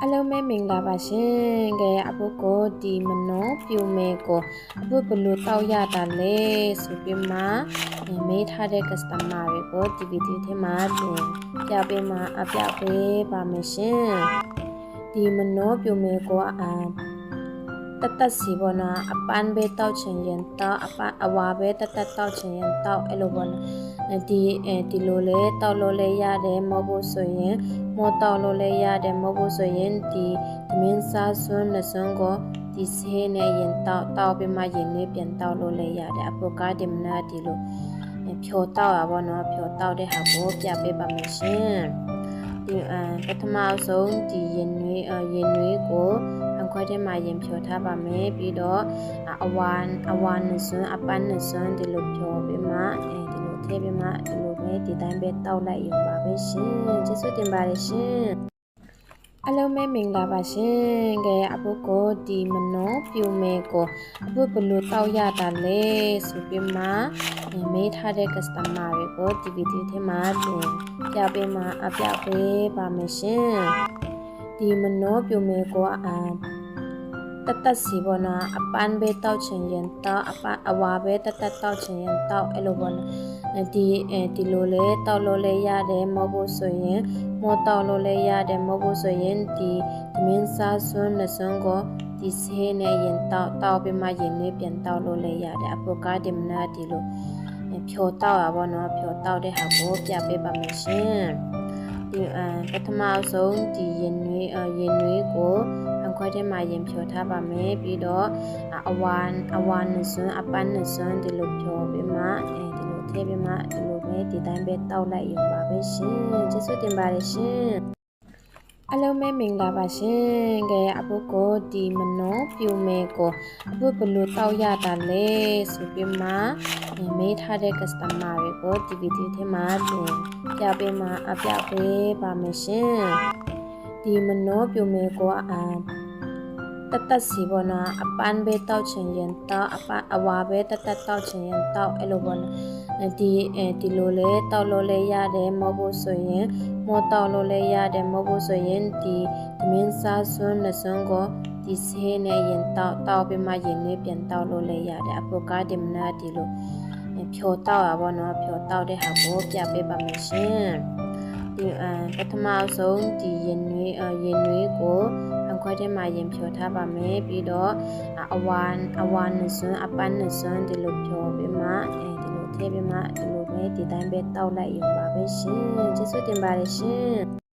အလုံးမဲမင်္ဂလာပါရှင်ကဲအပုကိုဒီမနောပြိုမဲကိုအပုဘလို့တောက်ရတာလဲဆိုပြီးမှမေးထားတဲ့ customer တွေကိုဒီဗီဒီယိုထဲမှာပြပေးမှာအပြပေးပါမယ်ရှင်ဒီမနောပြိုမဲကိုတတ်စီဘောနာအပန်းပဲတောက်ချင်ရင်တောက်အဝါပဲတတ်တောက်ချင်ရင်တောက်အဲ့လိုဘောနာဒီလိုလဲတောက်လို့လဲရတယ်မဟုတ်ဘူးဆိုရင်မောတောက်လို့လဲရတယ်မဟုတ်ဘူးဆိုရင်ဒီသမင်းစားစွန်းနှစွန်းကိုဒီဆေးနဲ့ရင်တောက်ပြီးမှရင်လေးပြန်တောက်လို့လဲရတယ်အပုကားဒီမနာဒီလိုဖြောတောက်ရပါတော့ဖြောတောက်တဲ့ဟာကိုပြပေးပါမယ်ရှင်ဒီပထမဆုံးဒီရင်နွေးကိုခွဲထဲမှာရင်ဖြောထားပါမယ်ပြီးတော့အဝါနှစွန်းအပန်းနှစွန်းဒီလိုဖြောပြီးမှဒီလိုထည့်ပြီးမှဒီလိုပဲဒီတိုင်းပဲတောက်လိုက်ရုံပါပဲရှင်ကျေးဇူးတင်ပါတယ်ရှင်အလုံးမဲမင်္ဂလာပါရှင်ကဲအပုကိုဒီမနောပြိုမဲကိုအပုဘလို့တောက်ရတာလဲဆိုပြီးမှမေးထားတဲ့ customer တွေကိုဒီဗီဒီယိုထဲမှာပြပေးမှာအပြပေးပါမယ်ရှင်ဒီမနောပြိုမဲကိုတတ်စီဘောနာအပန်းပဲတောက်ချင်ရင်တောက်အဝါပဲတတ်တောက်ချင်ရင်တောက်အဲ့လိုဘောနာဒီလိုလဲတောက်လို့လဲရတယ်မဟုတ်ဘူးဆိုရင်မောတောက်လို့လဲရတယ်မဟုတ်ဘူးဆိုရင်ဒီသမင်းစားစွန်းနှစွန်းကိုဒီဆေးနဲ့ရင်တောက်ပြီးမှရင်လေးပြန်တောက်လို့လဲရတယ်အပုကားဒီမနာဒီလိုဖြောတောက်ရပါတော့ဖြောတောက်တဲ့ဟာကိုပြပေးပါမယ်ရှင်ဒီပထမဆုံးဒီရင်နွေးကိုခွဲထဲမှာရင်ဖြောထားပါမယ်ပြီးတော့အဝါနှစွန်းအပန်းနှစွန်းဒီလိုဖြောပြီးမှဒီလိုထည့်ပြီးမှဒီလိုပဲဒီတိုင်းပဲတောက်လိုက်ရုံပါပဲရှင်ကျေးဇူးတင်ပါတယ်ရှင်အလုံးမဲမင်္ဂလာပါရှင်ကဲအပုကိုဒီမနောပြိုမဲကိုအပုဘလို့တောက်ရတာလဲဆိုပြီးမှမေးထားတဲ့ customer တွေကိုဒီဗီဒီယိုထဲမှာပြပေးမှာအပြပေးပါမယ်ရှင်ဒီမနောပြိုမဲကိုတတ်စီဘောနာအပန်းပဲတောက်ချင်ရင်တောက်အဝါပဲတတ်တောက်ချင်ရင်တောက်အဲ့လိုဘောနာဒီလိုလဲတောက်လို့လဲရတယ်မဟုတ်ဘူးဆိုရင်မောတောက်လို့လဲရတယ်မဟုတ်ဘူးဆိုရင်ဒီသမင်းစားစွန်းနှစွန်းကိုဒီဆေးနဲ့ရင်တောက်ပြီးမှရင်လေးပြန်တောက်လို့လဲရတယ်အပုကားဒီမနာဒီလိုဖြောတောက်ရပါတော့ဖြောတောက်တဲ့ဟာကိုပြပေးပါမယ်ရှင်ဒီပထမဆုံးဒီရင်နွေးကိုခွဲထဲမှာရင်ဖြောထားပါမယ်ပြီးတော့အဝါနှစွန်းအပန်းနှစွန်းဒီလိုဖြောပြီးမှဒီလိုထည့်ပြီးမှဒီလိုပဲဒီတိုင်းပဲတောက်လိုက်ရုံပါပဲရှင်ကျေးဇူးတင်ပါတယ်ရှင်